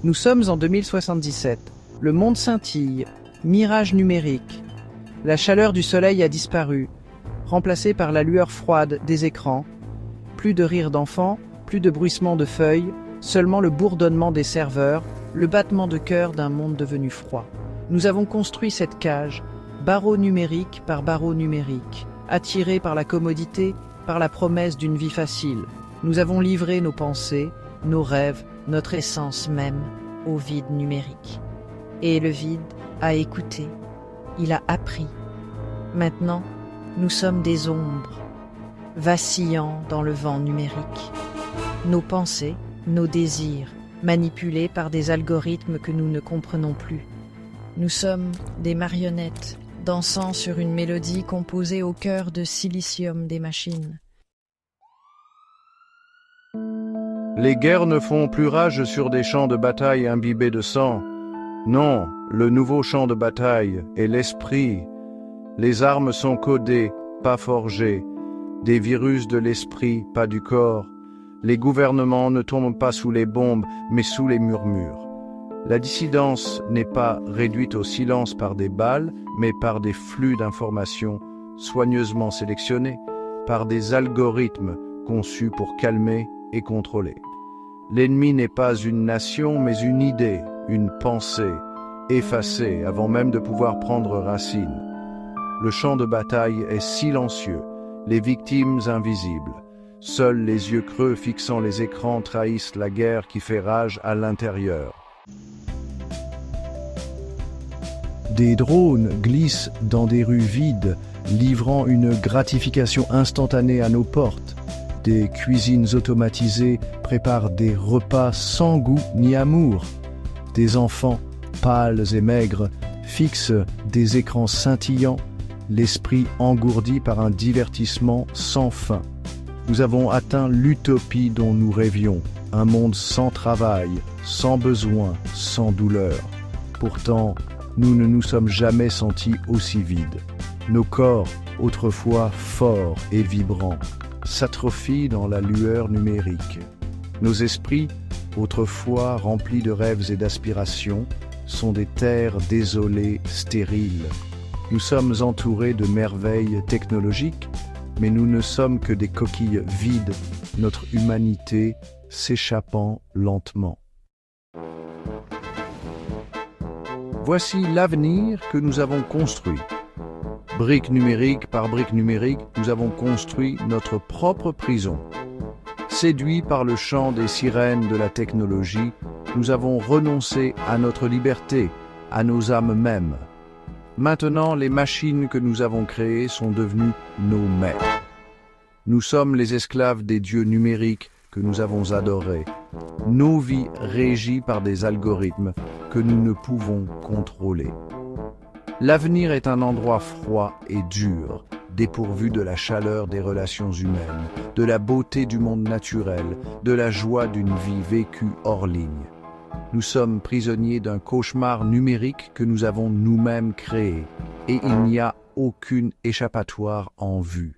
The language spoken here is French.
Nous sommes en 2077. Le monde scintille, mirage numérique. La chaleur du soleil a disparu, remplacée par la lueur froide des écrans. Plus de rires d'enfants, plus de bruissement de feuilles, seulement le bourdonnement des serveurs, le battement de cœur d'un monde devenu froid. Nous avons construit cette cage, barreau numérique par barreau numérique, attirés par la commodité, par la promesse d'une vie facile. Nous avons livré nos pensées, nos rêves, notre essence même, au vide numérique. Et le vide a écouté, il a appris. Maintenant, nous sommes des ombres, vacillant dans le vent numérique. Nos pensées, nos désirs, manipulés par des algorithmes que nous ne comprenons plus. Nous sommes des marionnettes, dansant sur une mélodie composée au cœur de silicium des machines. Les guerres ne font plus rage sur des champs de bataille imbibés de sang. Non, le nouveau champ de bataille est l'esprit. Les armes sont codées, pas forgées. Des virus de l'esprit, pas du corps. Les gouvernements ne tombent pas sous les bombes, mais sous les murmures. La dissidence n'est pas réduite au silence par des balles, mais par des flux d'informations soigneusement sélectionnés, par des algorithmes conçus pour calmer et contrôler. L'ennemi n'est pas une nation, mais une idée, une pensée, effacée avant même de pouvoir prendre racine. Le champ de bataille est silencieux, les victimes invisibles. Seuls les yeux creux fixant les écrans trahissent la guerre qui fait rage à l'intérieur. Des drones glissent dans des rues vides, livrant une gratification instantanée à nos portes. Des cuisines automatisées préparent des repas sans goût ni amour. Des enfants, pâles et maigres, fixent des écrans scintillants, l'esprit engourdi par un divertissement sans fin. Nous avons atteint l'utopie dont nous rêvions, un monde sans travail, sans besoin, sans douleur. Pourtant, nous ne nous sommes jamais sentis aussi vides. Nos corps, autrefois forts et vibrants, s'atrophient dans la lueur numérique. Nos esprits, autrefois remplis de rêves et d'aspirations, sont des terres désolées, stériles. Nous sommes entourés de merveilles technologiques, mais nous ne sommes que des coquilles vides, notre humanité s'échappant lentement. Voici l'avenir que nous avons construit. Brique numérique par brique numérique, nous avons construit notre propre prison. Séduits par le chant des sirènes de la technologie, nous avons renoncé à notre liberté, à nos âmes mêmes. Maintenant, les machines que nous avons créées sont devenues nos maîtres. Nous sommes les esclaves des dieux numériques que nous avons adorés. Nos vies régies par des algorithmes que nous ne pouvons contrôler. L'avenir est un endroit froid et dur, dépourvu de la chaleur des relations humaines, de la beauté du monde naturel, de la joie d'une vie vécue hors ligne. Nous sommes prisonniers d'un cauchemar numérique que nous avons nous-mêmes créé, et il n'y a aucune échappatoire en vue.